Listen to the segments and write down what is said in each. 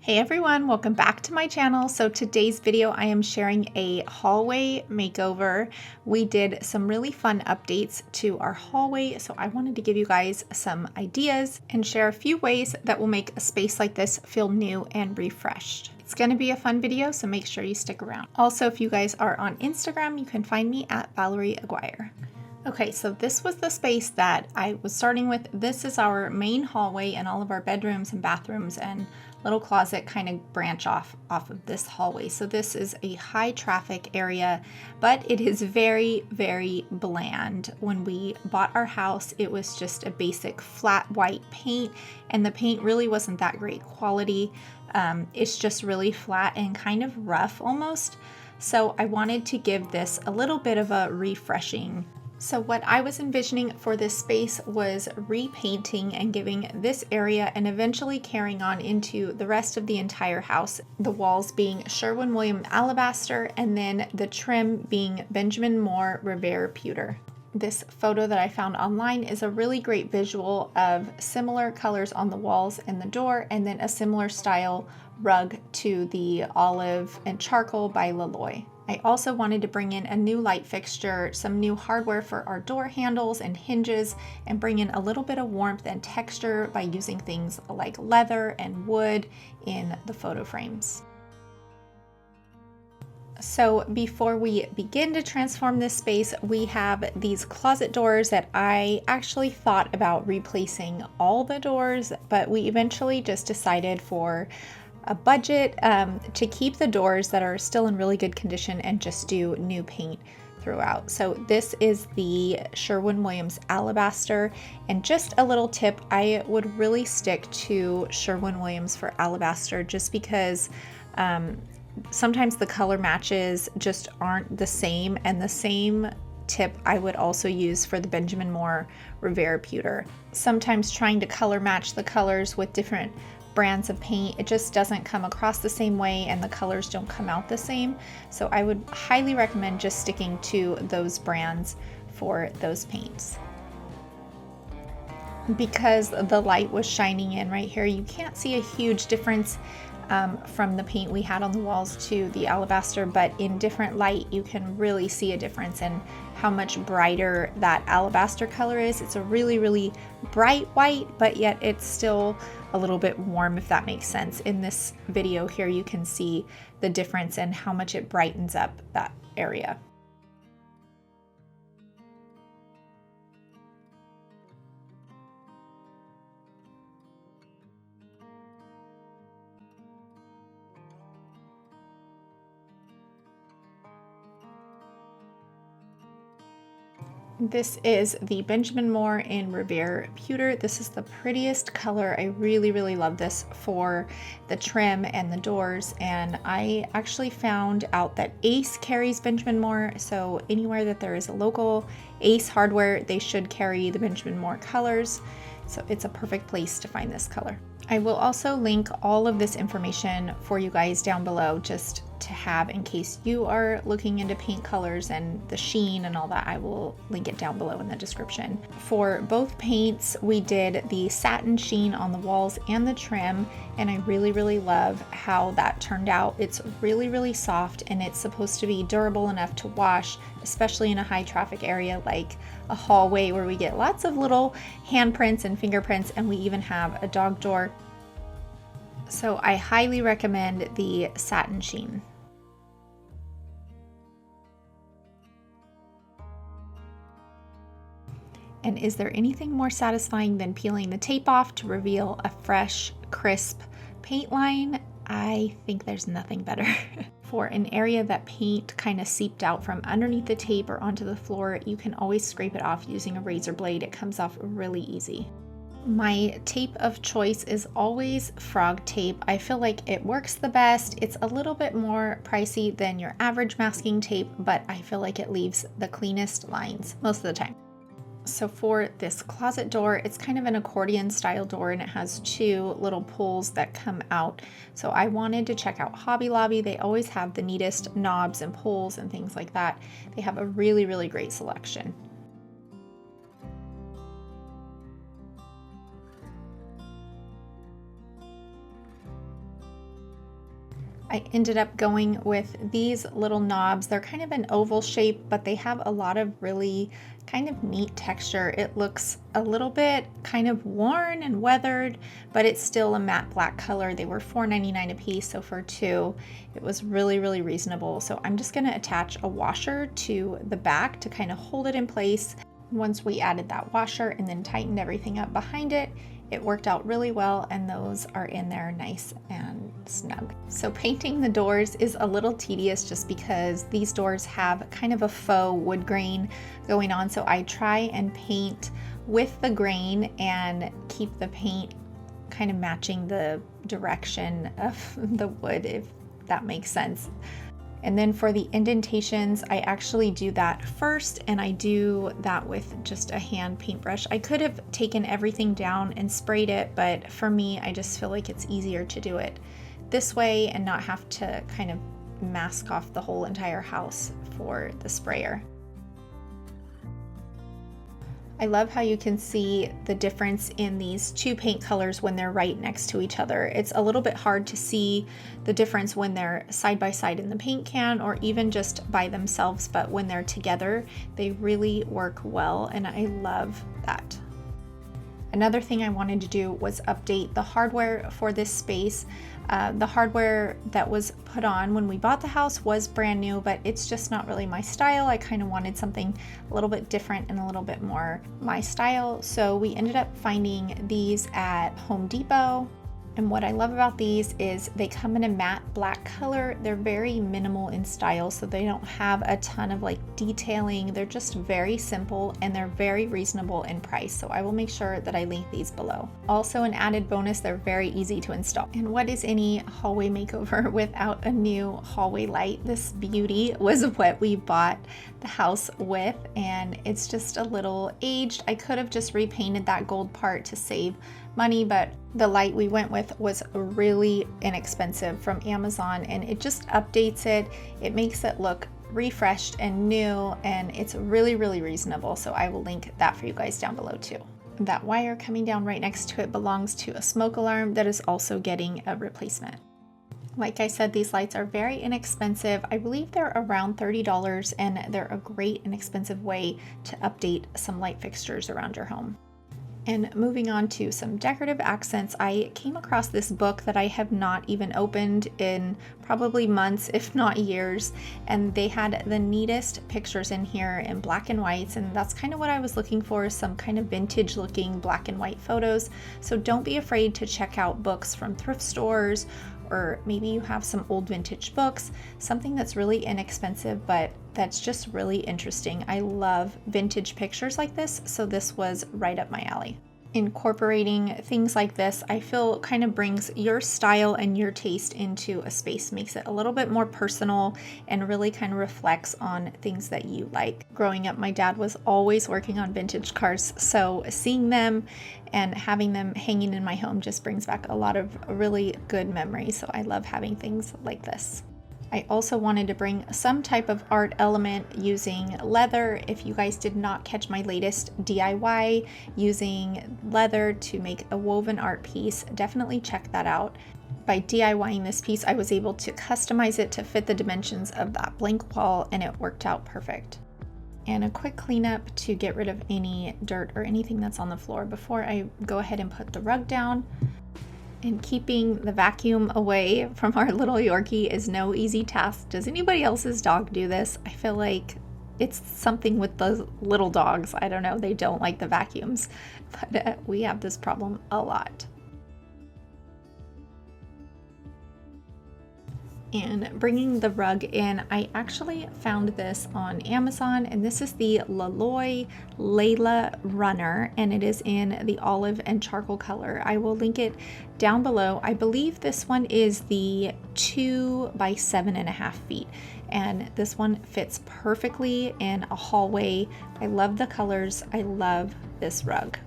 Hey everyone, welcome back to my channel. So today's video I am sharing a hallway makeover. We did some really fun updates to our hallway, so I wanted to give you guys some ideas and share a few ways that will make a space like this feel new and refreshed. It's going to be a fun video, so make sure you stick around. Also, if you guys are on Instagram, you can find me at Valerie Aguiar. Okay, so this was the space that I was starting with. This is our main hallway, and all of our bedrooms and bathrooms and little closet kind of branch off of this hallway. So this is a high traffic area, but it is very, very bland. When we bought our house, it was just a basic flat white paint, and the paint really wasn't that great quality. It's just really flat and kind of rough almost. So I wanted to give this a little bit of a refreshing. So what I was envisioning for this space was repainting and giving this area and eventually carrying on into the rest of the entire house. The walls being Sherwin Alabaster, and then the trim being Benjamin Moore Revere Pewter. This photo that I found online is a really great visual of similar colors on the walls and the door, and then a similar style rug to the olive and charcoal by Loloi. I also wanted to bring in a new light fixture, some new hardware for our door handles and hinges, and bring in a little bit of warmth and texture by using things like leather and wood in the photo frames. So before we begin to transform this space, we have these closet doors that I actually thought about replacing all the doors, but we eventually just decided for a budget to keep the doors that are still in really good condition and just do new paint throughout. So this is the Sherwin Alabaster, and just a little tip, I would really stick to Sherwin for Alabaster just because sometimes the color matches just aren't the same, and the same tip I would also use for the Benjamin Moore Revere Pewter. Sometimes trying to color match the colors with different brands of paint, it just doesn't come across the same way and the colors don't come out the same. So I would highly recommend just sticking to those brands for those paints. Because the light was shining in right here, you can't see a huge difference from the paint we had on the walls to the alabaster, but in different light you can really see a difference in how much brighter that alabaster color is. It's a really, really bright white, but yet it's still a little bit warm, if that makes sense. In this video here, you can see the difference in how much it brightens up that area. This is the Benjamin Moore in Revere Pewter. This is the prettiest color. I really, really love this for the trim and the doors. And I actually found out that Ace carries Benjamin Moore. So anywhere that there is a local Ace hardware, they should carry the Benjamin Moore colors. So it's a perfect place to find this color. I will also link all of this information for you guys down below, just to have in case you are looking into paint colors and the sheen and all that. I will link it down below in the description. For both paints, we did the satin sheen on the walls and the trim, and I really, really love how that turned out. It's really, really soft, and it's supposed to be durable enough to wash, especially in a high traffic area like a hallway where we get lots of little handprints and fingerprints, and we even have a dog door. So I highly recommend the satin sheen. And is there anything more satisfying than peeling the tape off to reveal a fresh, crisp paint line? I think there's nothing better. For an area that paint kind of seeped out from underneath the tape or onto the floor, you can always scrape it off using a razor blade. It comes off really easy. My tape of choice is always frog tape. I feel like it works the best. It's a little bit more pricey than your average masking tape, but I feel like it leaves the cleanest lines most of the time. So for this closet door, it's kind of an accordion style door, and it has two little pulls that come out. So I wanted to check out Hobby Lobby. They always have the neatest knobs and pulls and things like that. They have a really, really great selection. I ended up going with these little knobs. They're kind of an oval shape, but they have a lot of really kind of neat texture. It looks a little bit kind of worn and weathered, but it's still a matte black color. They were $4.99 a piece, so for two, it was really, really reasonable. So I'm just gonna attach a washer to the back to kind of hold it in place. Once we added that washer and then tightened everything up behind it, it worked out really well, and those are in there nice and snug. So painting the doors is a little tedious just because these doors have kind of a faux wood grain going on. So I try and paint with the grain and keep the paint kind of matching the direction of the wood, if that makes sense. And then for the indentations, I actually do that first, and I do that with just a hand paintbrush. I could have taken everything down and sprayed it, but for me, I just feel like it's easier to do it this way and not have to kind of mask off the whole entire house for the sprayer. I love how you can see the difference in these two paint colors when they're right next to each other. It's a little bit hard to see the difference when they're side by side in the paint can or even just by themselves, but when they're together, they really work well, and I love that. Another thing I wanted to do was update the hardware for this space. The hardware that was put on when we bought the house was brand new, but it's just not really my style. I kind of wanted something a little bit different and a little bit more my style. So we ended up finding these at Home Depot. And what I love about these is they come in a matte black color. They're very minimal in style, so they don't have a ton of like detailing. They're just very simple and they're very reasonable in price. So I will make sure that I link these below. Also, an added bonus, they're very easy to install. And what is any hallway makeover without a new hallway light? This beauty was what we bought the house with, and it's just a little aged. I could have just repainted that gold part to save money, but the light we went with was really inexpensive from Amazon, and it just updates it. It makes it look refreshed and new, and it's really, really reasonable. So I will link that for you guys down below too. That wire coming down right next to it belongs to a smoke alarm that is also getting a replacement. Like I said, these lights are very inexpensive. I believe they're around $30, and they're a great and expensive way to update some light fixtures around your home. And moving on to some decorative accents, I came across this book that I have not even opened in probably months, if not years, and they had the neatest pictures in here in black and whites, and that's kind of what I was looking for, some kind of vintage looking black and white photos. So don't be afraid to check out books from thrift stores, or maybe you have some old vintage books, something that's really inexpensive, but that's just really interesting. I love vintage pictures like this, so this was right up my alley. Incorporating things like this, I feel kind of brings your style and your taste into a space, makes it a little bit more personal and really kind of reflects on things that you like. Growing up, my dad was always working on vintage cars, so seeing them and having them hanging in my home just brings back a lot of really good memories. So I love having things like this. I also wanted to bring some type of art element using leather. If you guys did not catch my latest DIY using leather to make a woven art piece, definitely check that out. By DIYing this piece, I was able to customize it to fit the dimensions of that blank wall, and it worked out perfect. And a quick cleanup to get rid of any dirt or anything that's on the floor before I go ahead and put the rug down. And keeping the vacuum away from our little Yorkie is no easy task. Does anybody else's dog do this? I feel like it's something with the little dogs. I don't know, they don't like the vacuums, but we have this problem a lot. And bringing the rug in, I actually found this on Amazon, and this is the Loloi Layla Runner, and it is in the olive and charcoal color. I will link it down below. I believe this one is the 2 by 7.5 feet, and this one fits perfectly in a hallway. I love the colors. I love this rug.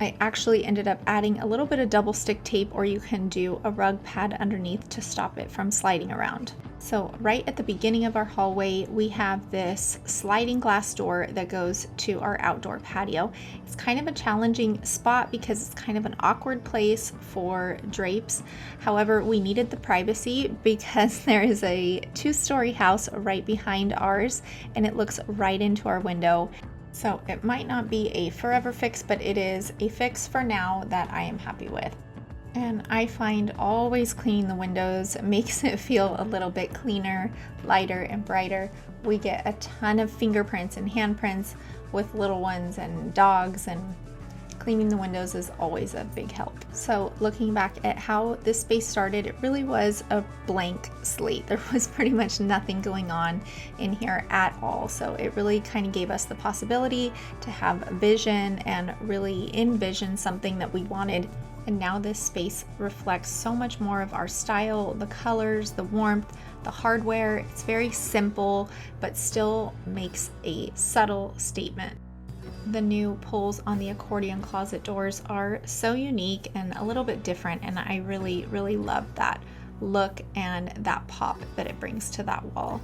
I actually ended up adding a little bit of double stick tape, or you can do a rug pad underneath to stop it from sliding around. So right at the beginning of our hallway, we have this sliding glass door that goes to our outdoor patio. It's kind of a challenging spot because it's kind of an awkward place for drapes. However, we needed the privacy because there is a 2-story house right behind ours, and it looks right into our window. So it might not be a forever fix, but it is a fix for now that I am happy with. And I find always cleaning the windows makes it feel a little bit cleaner, lighter, and brighter. We get a ton of fingerprints and handprints with little ones and dogs, and cleaning the windows is always a big help. So looking back at how this space started, it really was a blank slate. There was pretty much nothing going on in here at all. So it really kind of gave us the possibility to have vision and really envision something that we wanted. And now this space reflects so much more of our style, the colors, the warmth, the hardware. It's very simple, but still makes a subtle statement. The new pulls on the accordion closet doors are so unique and a little bit different, and I really, really love that look and that pop that it brings to that wall.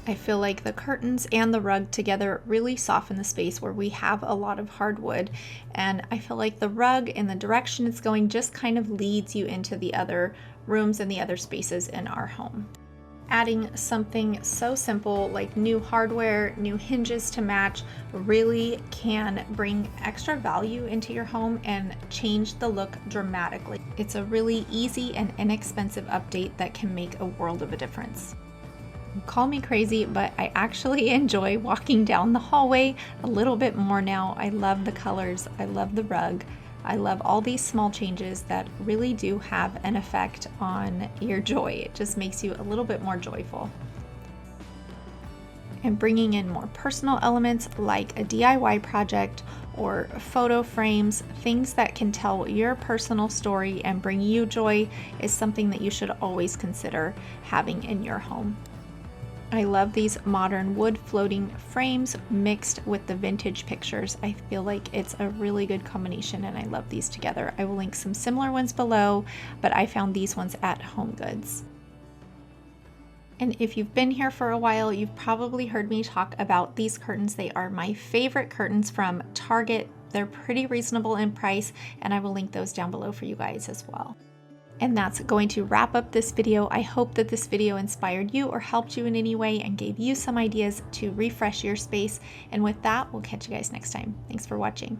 I feel like the curtains and the rug together really soften the space where we have a lot of hardwood, and I feel like the rug and the direction it's going just kind of leads you into the other rooms and the other spaces in our home. Adding something so simple like new hardware, new hinges to match really can bring extra value into your home and change the look dramatically. It's a really easy and inexpensive update that can make a world of a difference. Call me crazy, but I actually enjoy walking down the hallway a little bit more now. I love the colors, I love the rug, I love all these small changes that really do have an effect on your joy. It just makes you a little bit more joyful. And bringing in more personal elements like a DIY project or photo frames, things that can tell your personal story and bring you joy, is something that you should always consider having in your home. I love these modern wood floating frames mixed with the vintage pictures. I feel like it's a really good combination, and I love these together. I will link some similar ones below, but I found these ones at HomeGoods. And if you've been here for a while, you've probably heard me talk about these curtains. They are my favorite curtains from Target. They're pretty reasonable in price, and I will link those down below for you guys as well. And that's going to wrap up this video. I hope that this video inspired you or helped you in any way and gave you some ideas to refresh your space. And with that, we'll catch you guys next time. Thanks for watching.